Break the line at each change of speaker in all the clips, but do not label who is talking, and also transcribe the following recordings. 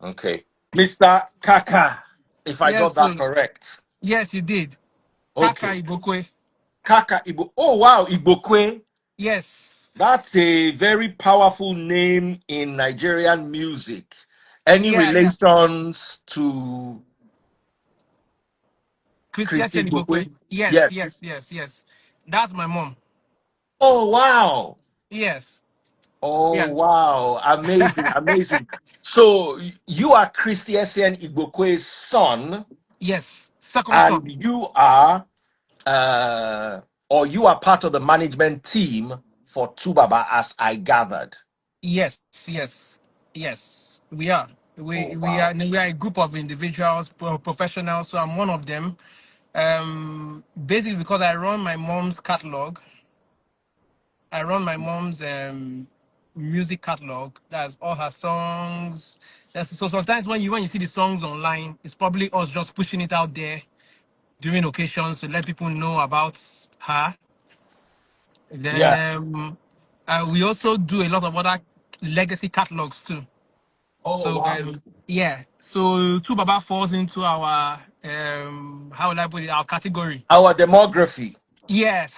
Okay. Mr. Kaka, if I got
Yes,
that
so
correct.
yes, you did. Kaka
Okay.
Ibokwe.
Kaka Igbo. Oh, wow. Igbokwe.
Yes.
That's a very powerful name in Nigerian music. Any
Yeah, yeah.
relations to Christy
Christian
Igbokwe?
Ibokwe. Yes,
Yes.
yes, yes, yes. That's my mom.
Oh, wow.
Yes.
Oh,
Yeah.
wow. Amazing. Amazing. So you are Christy SN Igbokwe's son,
Yes. Second
and
son.
you are or you are part of the management team for Tubaba, as I gathered.
Yes, yes, yes. We are.
Oh,
We are
wow.
we are a group of individuals, professionals. So I'm one of them. Basically because I run my mom's catalog. I run my mom's music catalog. That's all her songs. So sometimes when you see the songs online, it's probably us just pushing it out there during occasions to let people know about her. Then
Yes.
we also do a lot of other legacy catalogs too.
Oh,
So
wow.
yeah, so Tubaba falls into our how would I put it, our category.
Our demography.
Yes,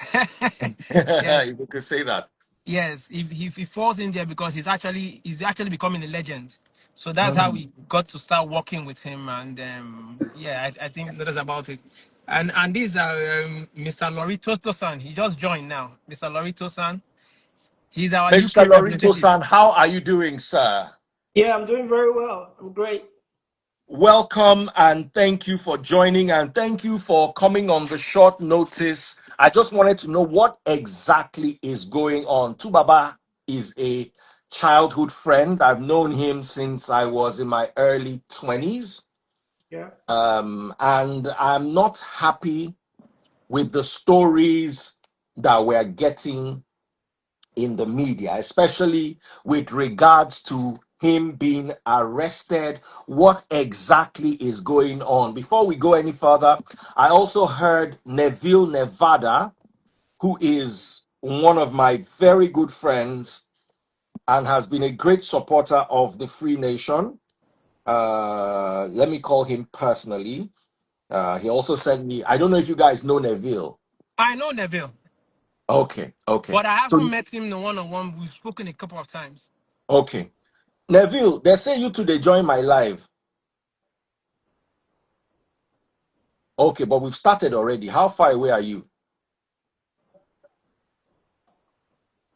yes,
You could say that.
yes. If he falls in there because he's actually becoming a legend. So that's how
Mm.
we got to start working with him, and yeah, I think that's about it. And these are Mr. Lorito Tosan. He just joined now. Mr. Lorito San. He's our
Mr.
UK
Lorito
representative.
san, how are you doing, sir?
Yeah, I'm doing very well. I'm great.
Welcome and thank you for joining and thank you for coming on the short notice. I just wanted to know what exactly is going on. Tubaba is a childhood friend. I've known him since I was in my early 20s.
Yeah.
And I'm not happy with the stories that we're getting in the media, especially with regards to him being arrested. What exactly is going on? Before we go any further, I also heard Neville Nevada, who is one of my very good friends and has been a great supporter of the Free Nation. Let me call him personally. He also sent me, I don't know if you guys know Neville.
I know Neville,
Okay, okay.
but I haven't
So,
met him in one on one. We've spoken a couple of times.
okay. Neville, they say you two they join my live. Okay, but we've started already. How far away are you?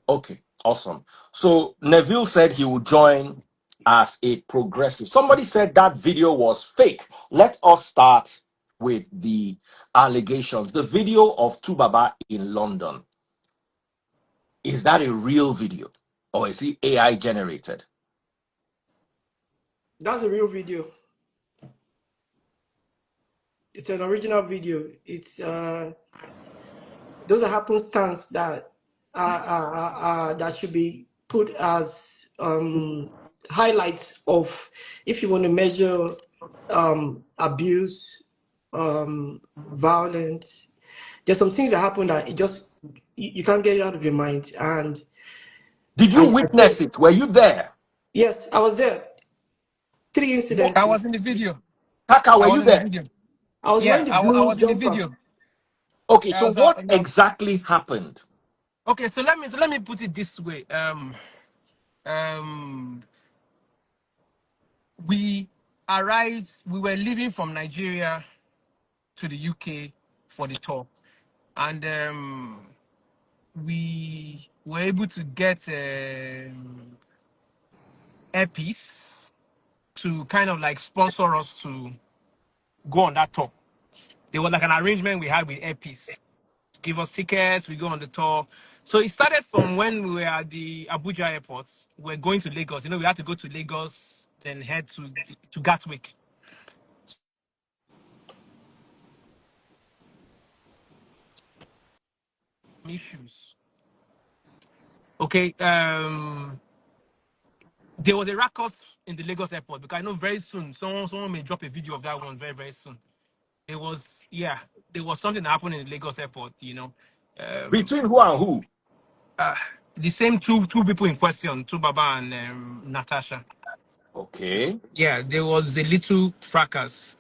Okay, awesome. So Neville said he would join as a progressive. Somebody said that video was fake. Let us start with the allegations. The video of Tubaba in London. Is that a real video or is it AI generated?
That's a real video. It's an original video. It's those are happenstance that should be put as highlights of if you want to measure abuse, violence. There's some things that happen that you can't get it out of your mind. And
Did you
I
witness
think
it? Were you there?
yes, I was there. Three
What?
I was in
incidences.
the video.
Kaka, were
I was
you
in the
there?
video.
I was
Yeah,
wearing the
I
blue
was in the
jumper.
video.
Okay,
I
so
was,
what exactly happened?
okay, so let me put it this way. Um, we arrived. We were leaving from Nigeria to the UK for the tour, and we were able to get Airpiece to kind of like sponsor us to go on that tour. There was like an arrangement we had with Airpiece. Give us tickets, we go on the tour. So it started from when we were at the Abuja airport. We're going to Lagos. We had to go to Lagos, then head to Gatwick. Issues. Okay. There was a ruckus in the Lagos airport because I know very soon someone may drop a video of that one very, very soon. There was, yeah, there was something that happened in the Lagos airport, Um,
Between who and who?
the same two people in question, Tubaba and Natasha.
Okay.
Yeah, there was a little fracas.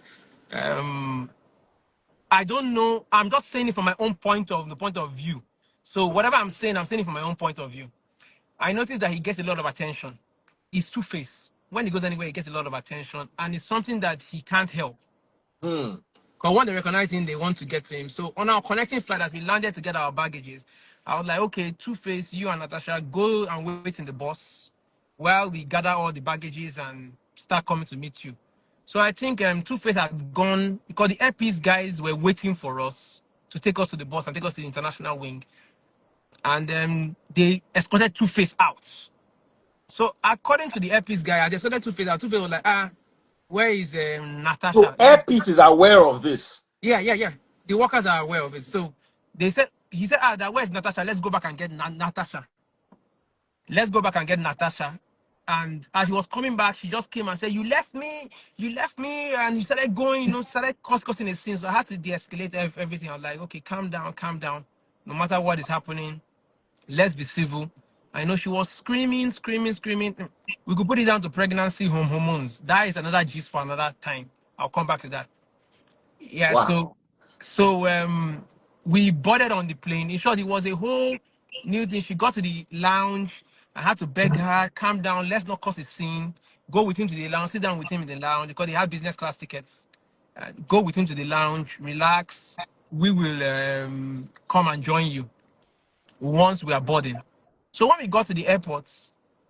Um, I don't know. I'm just saying it from my own point of view. So whatever I'm saying it from my own point of view. I noticed that he gets a lot of attention. He's two-faced. When he goes anywhere, he gets a lot of attention, and it's something that he can't help.
Hmm.
Because when they recognize him, they want to get to him. So on our connecting flight, as we landed to get our baggages, I was like, okay, Two-Face, you and Natasha, go and wait in the bus while we gather all the baggages and start coming to meet you. So I think Two-Face had gone because the airpiece guys were waiting for us to take us to the bus and take us to the international wing. And they escorted Two-Face out. So according to the airpiece guy, I just escorted Two-Face out. Two-Face was like, where is
So
Natasha?
Airpiece is aware of this.
Yeah. The workers are aware of it. So he said, that where's Natasha? Let's go back and get Natasha. Let's go back and get Natasha. And as he was coming back, she just came and said, you left me. And he started going, started causing a scene. So I had to de-escalate everything. I was like, okay, calm down, calm down. No matter what is happening, let's be civil. I know she was screaming. We could put it down to pregnancy hormones. That is another gist for another time. I'll come back to that. Yeah, so
Wow.
so we boarded on the plane. In short, it was a whole new thing. She got to the lounge. I had to beg her, calm down, let's not cause a scene. Go with him to the lounge, sit down with him in the lounge because they had business class tickets. Go with him to the lounge, relax. We will come and join you once we are boarding. So when we got to the airport,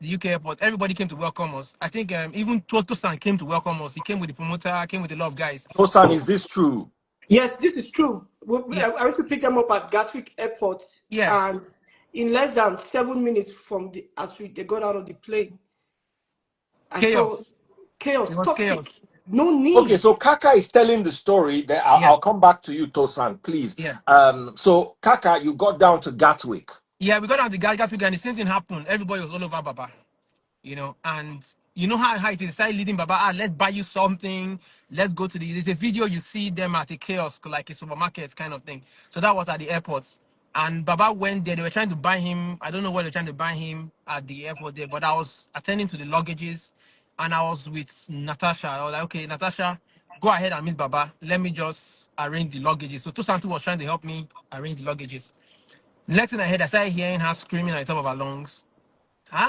the UK airport, everybody came to welcome us. I think even Totosan came to welcome us. He came with the promoter, came with a lot of guys.
Tosan, is this true?
Yes, this is true.
Yeah,
I went to pick them up at Gatwick Airport,
yeah.
and in less than 7 minutes from they got out of the plane, I saw
Chaos.
chaos,
It was
toxic,
chaos.
no
Okay,
need.
so Kaka is telling the story. That
Yeah,
I'll come back to you, Tosan, please.
yeah.
So Kaka, you got down to Gatwick.
Yeah, we got on the gas week and the same thing happened. Everybody was all over Baba, and you know how it is. They started leading Baba, let's buy you something. Let's go to there's a video you see them at a kiosk, like a supermarket kind of thing. So that was at the airport. And Baba went there. They were trying to buy him. I don't know what they were trying to buy him at the airport there, but I was attending to the luggages and I was with Natasha. I was like, okay, Natasha, go ahead and meet Baba. Let me just arrange the luggages. So Tosantu was trying to help me arrange the luggages. Next thing I heard, I started hearing her screaming at the top of her lungs.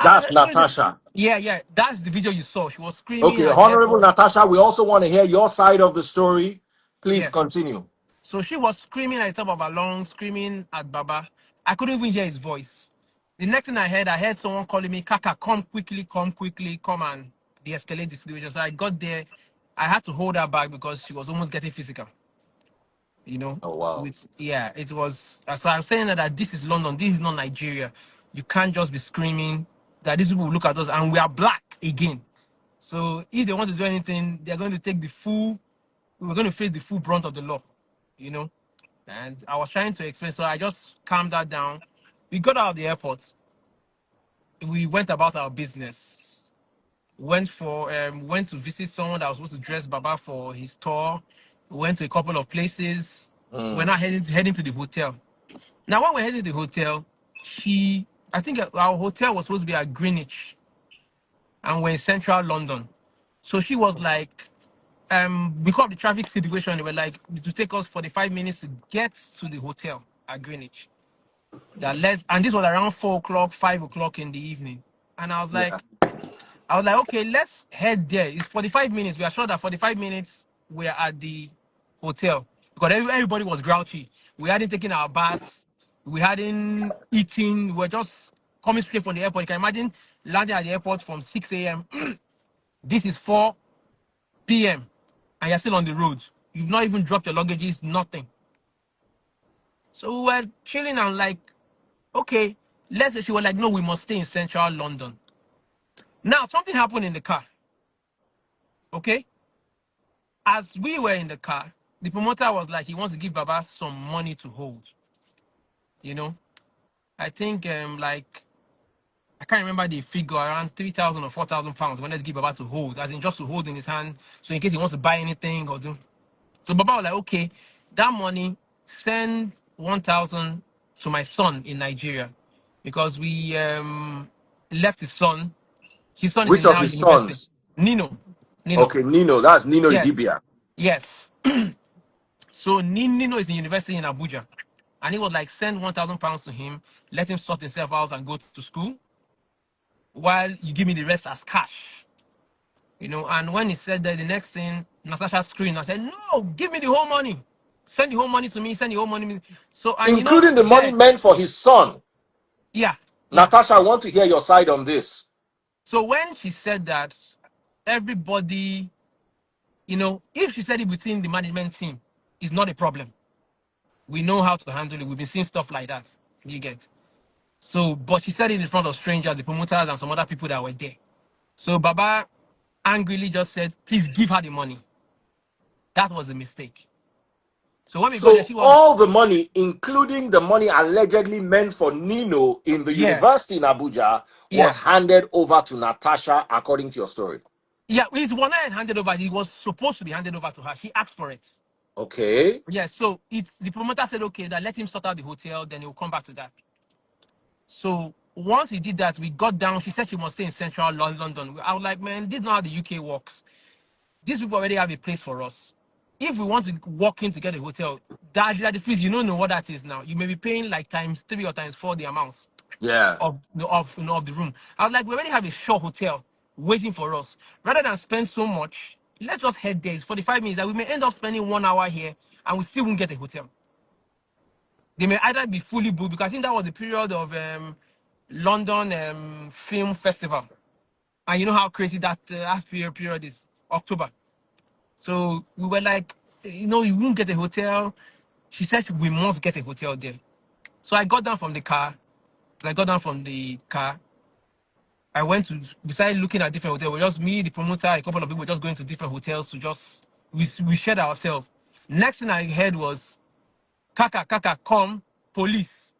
That's Natasha.
Yeah. That's the video you saw. She was screaming
Okay,
at the
Honorable
airport.
Natasha, we also want to hear your side of the story. Please
Yeah.
continue.
So she was screaming at the top of her lungs, screaming at Baba. I couldn't even hear his voice. The next thing I heard someone calling me, Kaka, come quickly, come and de-escalate the situation. So I got there. I had to hold her back because she was almost getting physical. you know,
Oh, wow.
with yeah, it was. So I'm saying that this is London, this is not Nigeria. You can't just be screaming that these people will look at us and we are black again. So if they want to do anything, they're going to take the full. We're going to face the full brunt of the law, you know. And I was trying to explain, so I just calmed that down. We got out of the airport. We went about our business. Went to visit someone that was supposed to dress Baba for his tour. Went to a couple of places. We're
Mm.
now heading to the hotel. Now when we're heading to the hotel, I think our hotel was supposed to be at Greenwich, and we're in central London. So she was like, because of the traffic situation, they were like, it will take us 45 minutes to get to the hotel at Greenwich. And this was around 4 o'clock, 5 o'clock in the evening. And
Yeah.
I was like, okay, let's head there. It's 45 minutes. We are sure that 45 minutes we're at the hotel because everybody was grouchy. We hadn't taken our baths. We hadn't eaten. We were just coming straight from the airport. You can imagine landing at the airport from 6 a.m. This is 4 p.m. and you're still on the road. You've not even dropped your luggages, nothing. So we were chilling and like, okay, let's say she was like, no, we must stay in central London. Now, something happened in the car, okay? As we were in the car, the promoter was like, he wants to give Baba some money to hold. You know, I think like I can't remember the figure, around 3,000 or 4,000 pounds. Wanted to give Baba to hold, as in just to hold in his hand, so in case he wants to buy anything or do. So Baba was like, okay, that money, send 1,000 to my son in Nigeria, because we left his son. His son is
Which
in
of
now
his
university.
sons?
Nino. Nino.
Okay, Nino. That's Nino
Yes.
Idibia.
Yes. So Nino is in university in Abuja. And he was like, send 1,000 pounds to him, let him sort himself out and go to school, while you give me the rest as cash. And when he said that, the next thing, Natasha screamed and said, no, give me the whole money. Send the whole money to me, send the whole money to me. So, and
Including the money
there,
meant for his son.
yeah, yeah.
Natasha, I want to hear your side on this.
So when she said that, everybody, if she said it between the management team, it's not a problem. We know how to handle it. We've been seeing stuff like that. You get. So, but she said it in front of strangers, the promoters, and some other people that were there. So Baba angrily just said, please give her the money. That was a mistake. So when we got there,
So
she was,
all the money, including the money allegedly meant for Nino in the
yeah,
university in Abuja, was
yeah,
handed over to Natasha, according to your story.
yeah. It's one night handed over. It was supposed to be handed over to her. She asked for it.
Okay.
Yeah. So it's the promoter said, okay, that let him sort out the hotel, then he'll come back to that. So once he did that, we got down. She said she must stay in central London. I was like, man, this is not how the UK works. These people already have a place for us. If we want to walk in to get a hotel, that the fees, you don't know what that is now. You may be paying like times 3 or times 4 the amount
Yeah.
of the room. I was like, we already have a short hotel waiting for us. Rather than spend so much, let's just head there. It's 45 minutes that we may end up spending 1 hour here and we still won't get a hotel. They may either be fully booked, because I think that was the period of London Film Festival. And you know how crazy that period is, October. So we were like, you won't get a hotel. She said we must get a hotel there. So I got down from the car. I went to, besides looking at different hotels, we just me, the promoter, a couple of people just going to different hotels to just, we shared ourselves. Next thing I heard was, Kaka, come, police.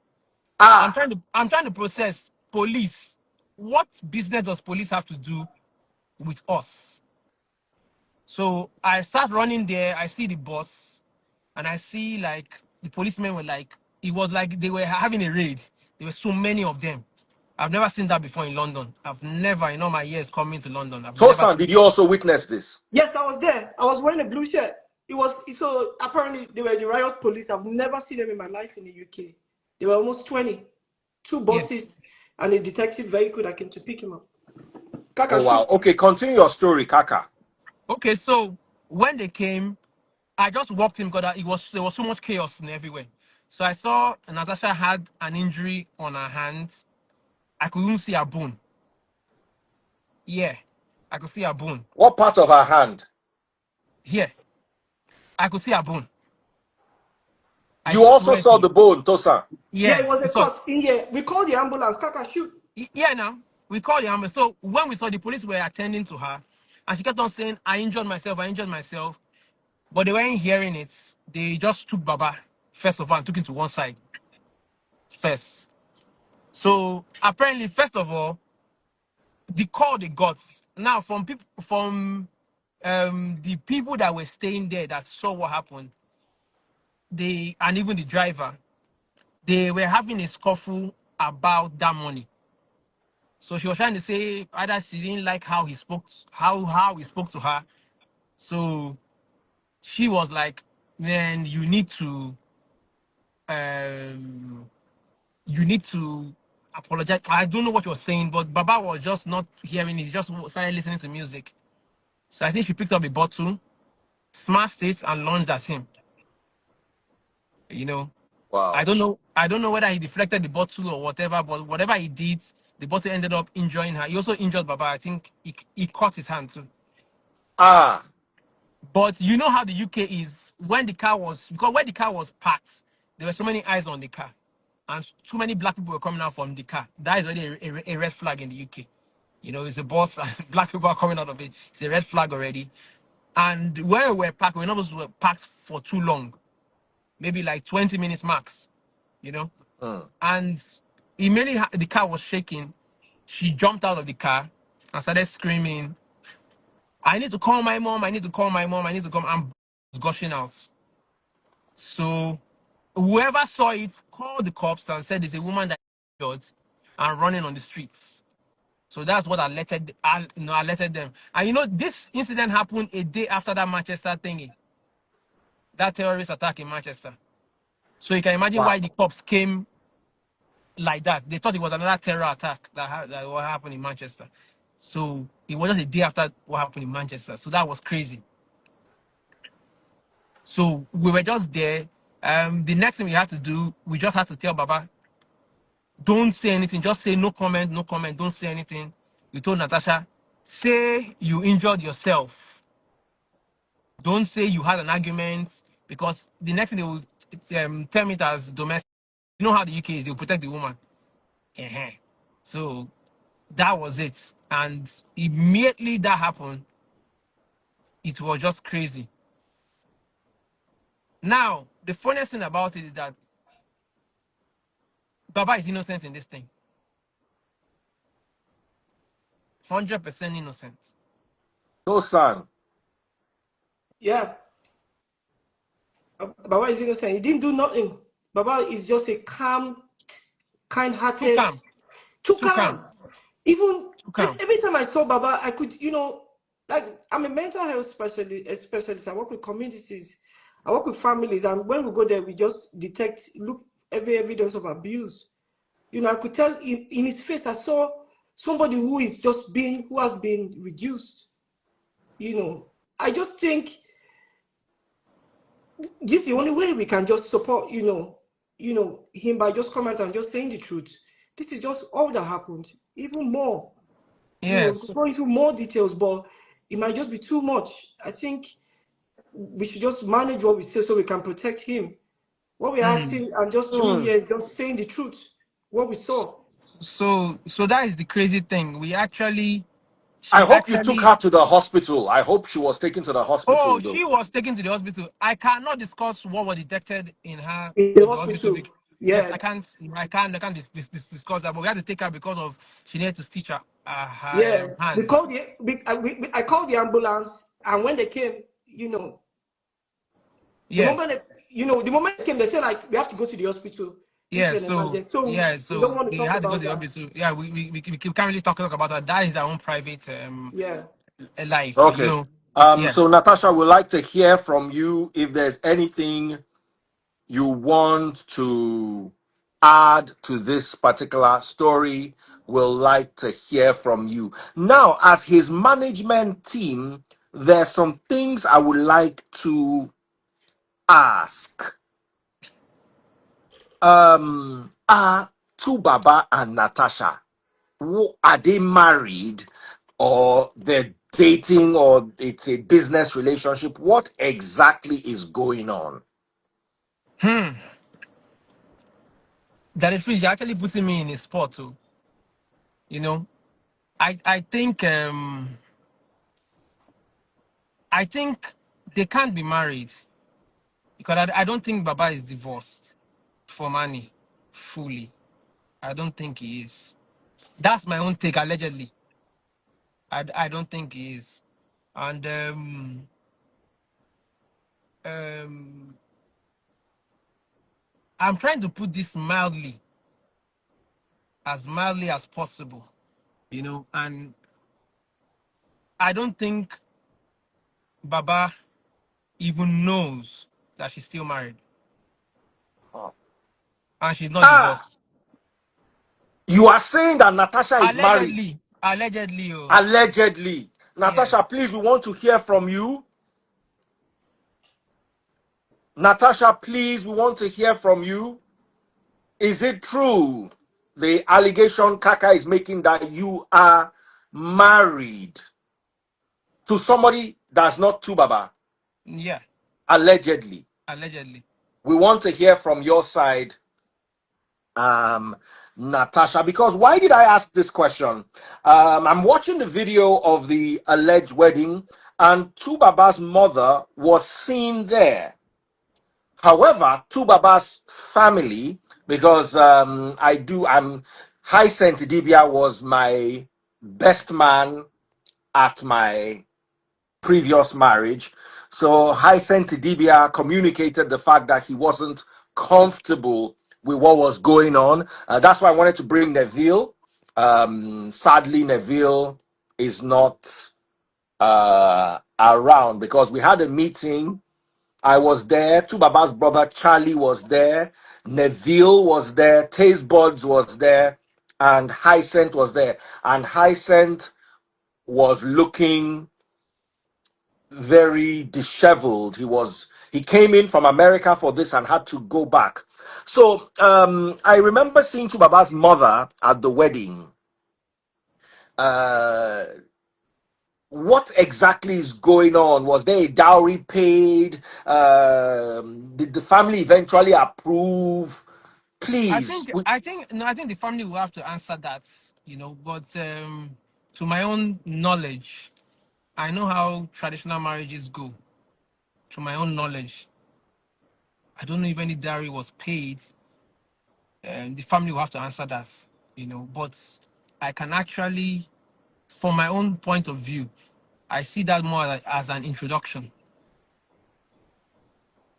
I'm
Ah.
trying to process police. What business does police have to do with us? So I start running there. I see the bus, and I see like the policemen were like, it was like they were having a raid. There were so many of them. I've never seen that before in London. I've never, in all my years coming to London, I've never
Tosan,
seen.
did you also witness this?
Yes, I was there. I was wearing a blue shirt. It was so apparently they were the riot police. I've never seen them in my life in the UK. They were almost 20. Two
Yeah.
buses and a detective vehicle that came to pick him up.
Oh,
Kaka
wow.
shoot.
Okay, continue your story, Kaka.
Okay, so when they came, I just walked in because there was so much chaos in everywhere. So I saw Natasha had an injury on her hand. I couldn't see her bone. Yeah, I could see her bone.
What part of her hand?
Here, I could see her bone. I
You
saw
also saw
clearly.
the bone, Tosan.
Yeah,
Yeah,
it was
we
a
saw.
cut in here. We called the ambulance. Kaka shoot.
Yeah, now we called the ambulance. So when we saw, the police were attending to her, and she kept on saying, "I injured myself. I injured myself." But they weren't hearing it. They just took Baba first of all and took him to one side first. So apparently, first of all, the call they got now from people from the people that were staying there that saw what happened, they and even the driver, they were having a scuffle about that money. So she was trying to say either she didn't like how he spoke, how he spoke to her. So she was like, "Man, um, you need to apologize." I don't know what she was saying, but Baba was just not hearing it. He just started listening to music. So I think she picked up a bottle, smashed it, and lunged at him. You know, I
Wow.
don't know. I don't know whether he deflected the bottle or whatever, but whatever he did, the bottle ended up injuring her. He also injured Baba. I think he cut his hand too.
Ah.
But you know how the UK is when the car was, because when the car was parked, there were so many eyes on the car, and too many black people were coming out from the car. That is already a red flag in the UK. It's a bus and black people are coming out of it. It's a red flag already. And where we were parked, we're not supposed to be parked for too long, maybe like 20 minutes max. You know,
Hmm.
and immediately the car was shaking. She jumped out of the car and started screaming, "I need to call my mom. I need to call my mom. I need to come." I'm gushing out. So whoever saw it called the cops and said there's a woman that is injured and running on the streets. So that's what alerted them. And this incident happened a day after that Manchester thingy, that terrorist attack in Manchester. So you can imagine
Wow.
why the cops came like that. They thought it was another terror attack that what happened in Manchester. So it was just a day after what happened in Manchester. So that was crazy. So we were just there. The next thing we had to do, we just had to tell Baba, don't say anything. Just say no comment, no comment. Don't say anything. We told Natasha, say you injured yourself. Don't say you had an argument, because the next thing they will term it as domestic. You know how the UK is, they'll protect the woman. Uh-huh. So that was it. And immediately that happened, it was just crazy. Now, the funniest thing about it is that Baba is innocent in this thing. 100% innocent.
No, son.
Yeah. Baba is innocent. He didn't do nothing. Baba is just a calm,
Too
kind-hearted,
calm.
too
Too calm.
calm. Even
Too calm.
every time I saw Baba, I could, like I'm a mental health specialist. I work with communities, I work with families, and when we go there, we just look every evidence of abuse. I could tell in his face. I saw somebody who has been reduced. I just think this is the only way we can just support, him, by just coming out and just saying the truth. This is just all that happened. Even more,
Yes.
go into more details, but it might just be too much. I think we should just manage what we say so we can protect him. What we're asking and just doing here is just saying the truth, what we saw.
So that is the crazy thing.
I
She
hope you took
actually
her to the hospital. I hope she was taken to the
Oh,
hospital, though.
she was taken to the hospital. I cannot discuss what was detected in her
In the
in the hospital.
hospital.
Yes,
Yeah.
I can't discuss that. But we had to take her because of she needed to stitch her
Yeah.
hand.
I called the ambulance, and when they came, the
Yeah,
moment the moment they came, they said, like, we have to go to the hospital. This
yeah.
is an
So
emergency. So
yeah,
we don't
so
want to
they
talk
had to go to
about
the
that.
hospital. Yeah, we can't really talk about that. That is our own private
Yeah.
life.
Okay.
Yeah.
So Natasha, would like to hear from you if there's anything you want to add to this particular story. We'll like to hear from you. Now, as his management team, there's some things I would like to ask. Are Tubaba and Natasha, are they married, or they're dating, or it's a business relationship? What exactly is going on?
That is true. You're actually putting me in a spot too. You know, I think they can't be married because I don't think Baba is divorced for money fully. I don't think he is. That's my own take, allegedly. I don't think he is. And um, I'm trying to put this mildly as possible, and I don't think Baba even knows that she's still married and she's not
Ah,
divorced.
you are saying that Natasha is married.
Allegedly, oh,
Allegedly. Natasha,
yes.
please, we want to hear from you. Natasha, please, we want to hear from you. Is it true, the allegation Kaka is making, that you are married to somebody that's not Tubaba?
Yeah,
Allegedly.
allegedly.
We want to hear from your side, um, Natasha, because why did I ask this question? I'm watching the video of the alleged wedding, and Tubaba's mother was seen there. However, Tubaba's family, because I'm Hyacinth Dibia was my best man at my previous marriage. So Hyacinth Dibia communicated the fact that he wasn't comfortable with what was going on. That's why I wanted to bring Neville Sadly, Neville is not around because we had a meeting. I was there. Tubaba's brother Charlie was there. Neville was there. Taste Buds was there. And Hyacinth was there. And Hyacinth was looking very disheveled. He came in from America for this and had to go back. So I remember seeing Tubaba's mother at the wedding. Uh, what exactly is going on? Was there a dowry paid? Did the family eventually approve?
I
Please.
think I think no, I think the family will have to answer that, but to my own knowledge, I know how traditional marriages go. To my own knowledge, I don't know if any dowry was paid. The family will have to answer that, But I can actually, from my own point of view, I see that more as an introduction.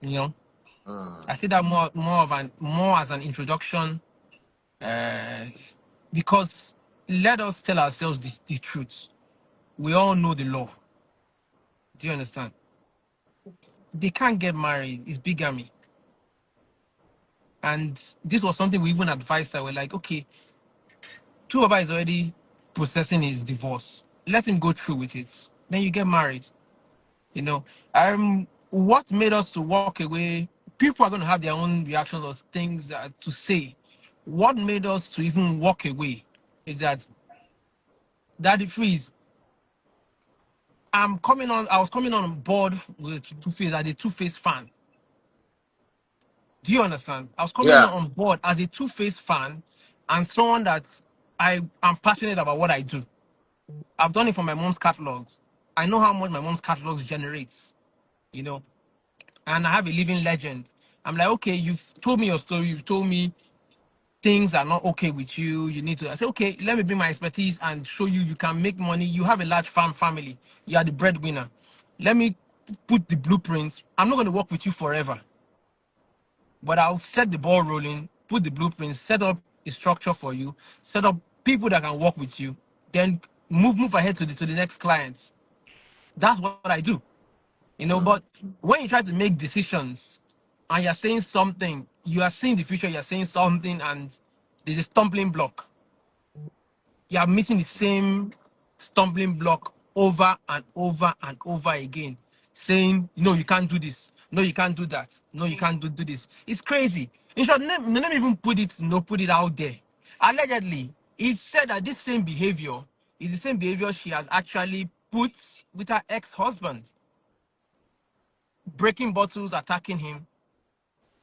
You know, I
Mm,
see that more as an introduction, uh, because let us tell ourselves the truth. We all know the law. Do you understand? They can't get married. It's bigamy. And this was something we even advised that we're like, okay, Tuaba is already processing his divorce. Let him go through with it. Then you get married. You know, what made us to walk away? People are going to have their own reactions or things to say. What made us to even walk away is that Daddy Freeze. I was coming on board with Two Face as a Two Face fan. Do you understand? I was coming
yeah.
on board as a Two Face fan and someone that I am passionate about what I do. I've done it for my mom's catalogs. I know how much my mom's catalogs generates, you know, and I have a living legend. I'm like, okay, you've told me your story. You've told me things are not okay with you. You need to. I say, okay, let me bring my expertise and show you you can make money. You have a large farm family. You are the breadwinner. Let me put the blueprint. I'm not going to work with you forever, but I'll set the ball rolling, put the blueprint, set up a structure for you, set up people that can work with you, then move ahead to the next clients. That's what I do.
Mm.
But when you try to make decisions and you're saying something, you are seeing the future, you're saying something, and there's a stumbling block. You are missing the same stumbling block over and over and over again, saying, no, you can't do this. No, you can't do that. No, you can't do this. It's crazy. In short, let me even put it out there. Allegedly, it said that this same behavior is the same behavior she has actually put with her ex-husband, breaking bottles, attacking him,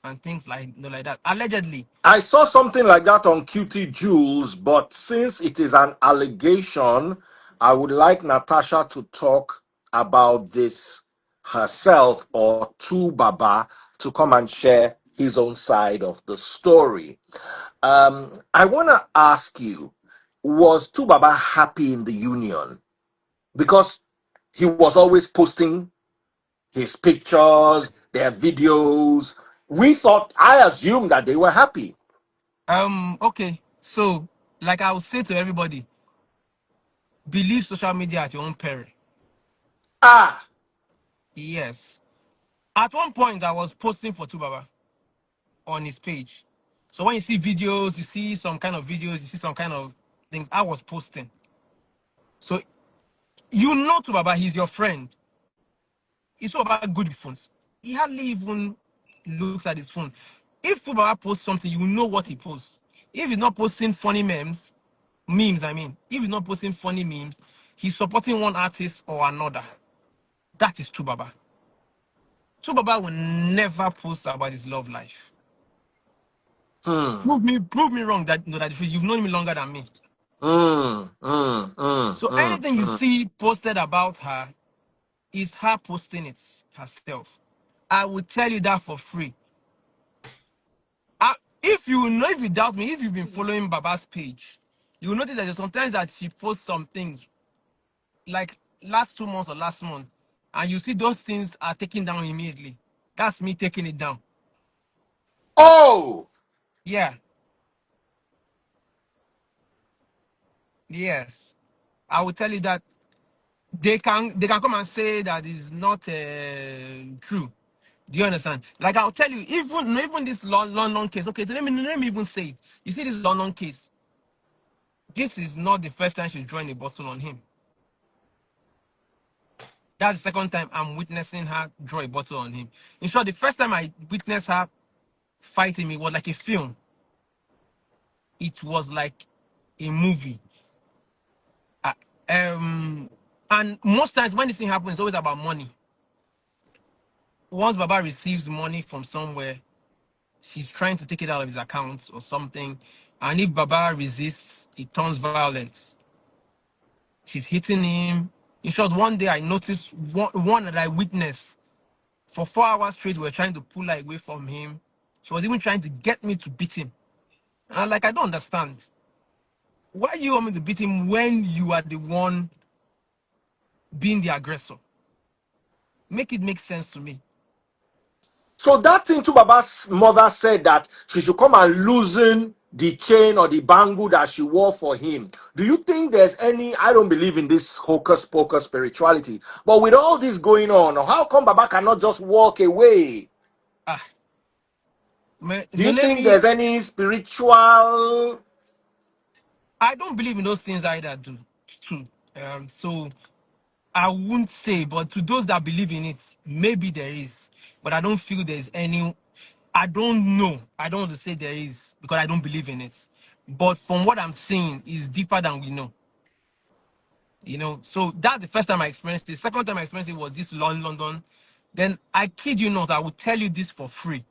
and things like that. Allegedly.
I saw something like that on QT Jules, but since it is an allegation, I would like Natasha to talk about this herself or to Baba to come and share his own side of the story. I want to ask you, was Tubaba happy in the union? Because he was always posting his pictures, their videos. We thought, I assumed that they were happy.
Okay. So, like I would say to everybody, believe social media at your own peril.
Ah,
Yes. At one point, I was posting for Tubaba on his page. So when you see videos, you see some kind of videos, you see some kind of things, I was posting. So Tubaba, he's your friend. He's all about good phones. He hardly even looks at his phone. If Tubaba posts something, you know what he posts. If he's not posting funny memes, I mean, if he's not posting funny memes, he's supporting one artist or another. That is Tubaba. Tubaba will never post about his love life.
hmm,
Prove me wrong that you've known me longer than me. So anything you
mm.
see posted about her is her posting it herself. I will tell you that for free. If you doubt me, if you've been following Baba's page, you will notice that there's sometimes that she posts some things like last 2 months or last month, and you see those things are taken down immediately. That's me taking it down.
Oh,
Yeah. Yes, I will tell you that they can come and say that is not true. Do you understand? Like I'll tell you, even this London case. Okay, let me even say it. You see this London case. This is not the first time she's drawing a bottle on him. That's the second time I'm witnessing her draw a bottle on him. In short, the first time I witnessed her fighting me was like a film. It was like a movie. Uh, and most times when this thing happens, it's always about money. Once Baba receives money from somewhere, she's trying to take it out of his account or something. And if Baba resists, it turns violent. She's hitting him. In short, one day I noticed one that I witnessed for 4 hours straight. We were trying to pull her away from him. She was even trying to get me to beat him. And I'm like, I don't understand. Why do you want me to beat him when you are the one being the aggressor? Make it make sense to me.
So that thing Tubaba's mother said that she should come and loosen the chain or the bangle that she wore for him. Do you think there's any? I don't believe in this hocus pocus spirituality, but with all this going on, how come Baba cannot just walk away?
Ah,
Do you
let
think
me.
there's any spiritual?
I don't believe in those things either, too. So I wouldn't say, but to those that believe in it, maybe there is. But I don't feel there's any. I don't know. I don't want to say there is because I don't believe in it. But from what I'm seeing, is deeper than we know. So that's the first time I experienced it. Second time I experienced it was this London. Then I kid you not, I will tell you this for free.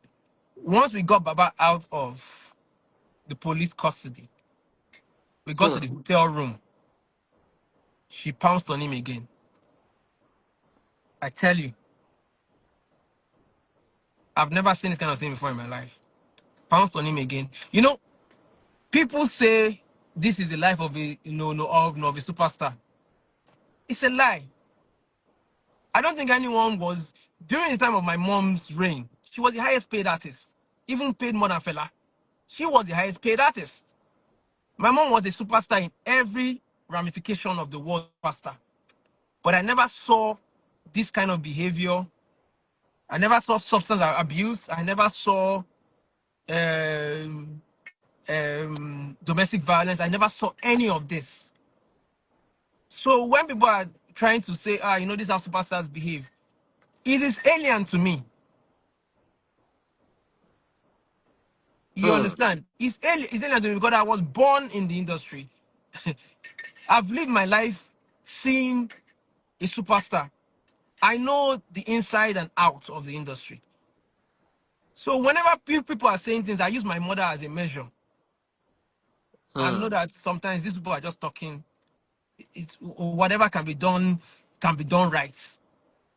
Once we got Baba out of the police custody, we got to
Hmm.
the hotel room. She pounced on him again. I tell you, I've never seen this kind of thing before in my life. Pounced on him again. People say this is the life of a of a superstar. It's a lie. I don't think anyone was during the time of my mom's reign. She was the highest paid artist, even paid more than Fela. She was the highest paid artist. My mom was a superstar in every ramification of the word superstar. But I never saw this kind of behavior. I never saw substance abuse. I never saw um, domestic violence. I never saw any of this. So when people are trying to say, this is how superstars behave, it is alien to me. You
Hmm.
understand? It's alien to me because I was born in the industry. I've lived my life seeing a superstar. I know the inside and out of the industry. So whenever people are saying things, I use my mother as a measure. I
Hmm.
know that sometimes these people are just talking. Whatever can be done right.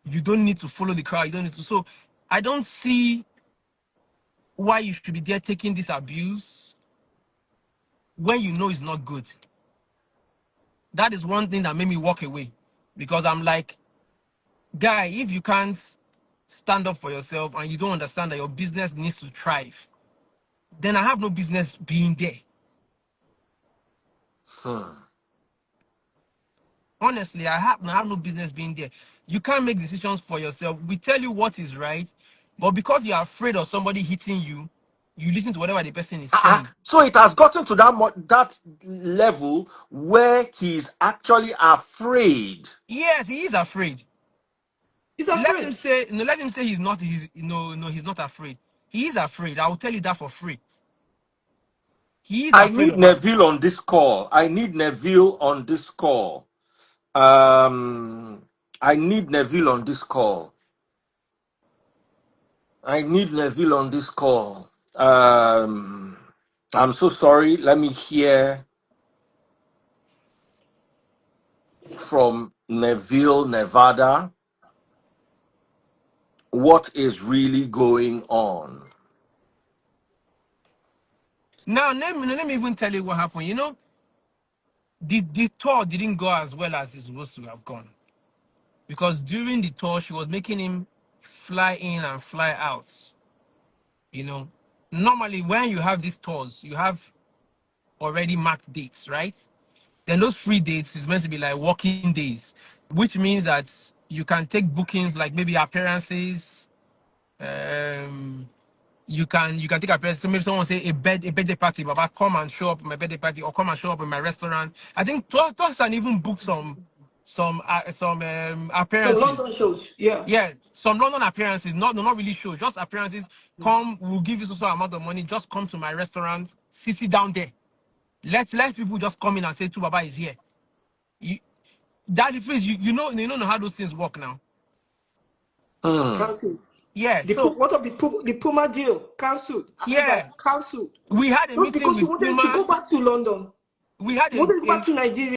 You don't need to follow the crowd. You don't need to. So I don't see why you should be there taking this abuse when you know it's not good. That is one thing that made me walk away because I'm like, guy, if you can't stand up for yourself and you don't understand that your business needs to thrive, then I have no business being there.
Hmm.
Honestly, I have no business being there. You can't make decisions for yourself. We tell you what is right, but because you're afraid of somebody hitting you, you listen to whatever the person is saying.
So it has gotten to that level where he's actually afraid.
Yes, he is afraid.
He's
Let him
afraid.
say, no, let him say he's not. He's not afraid. He is afraid. I will tell you that for free. He is
I
afraid
need
of it.
Neville on this call. I need Neville on this call. Um, I need Neville on this call. I need Neville on this call. I'm so sorry. Let me hear from Neville, Nevada. What is really going on?
Now, let me even tell you what happened. The tour didn't go as well as it's supposed to have gone. Because during the tour, she was making him fly in and fly out. You know, Normally when you have these tours, you have already marked dates, right? Then those free dates is meant to be like working days, which means that you can take bookings like maybe appearances. You can take appearances. So maybe someone say a birthday party, Baba, come and show up at my birthday party, or come and show up in my restaurant. I think Toss and even booked some
So London
appearances.
shows, yeah.
Yeah, some London appearances, not really shows, just appearances. Come, we'll give you so amount of money. Just come to my restaurant, sit down there. Let people just come in and say Tubaba is here. You, that place, you know how those things work now.
Hmm.
Cancelled.
Yeah, so
What of the Puma deal? Cancelled.
yeah,
Adidas cancelled.
we had a
Just
meeting
because you
with
wanted to
Puma.
go back to London.
We had
You wanted to go
a
back to Nigeria.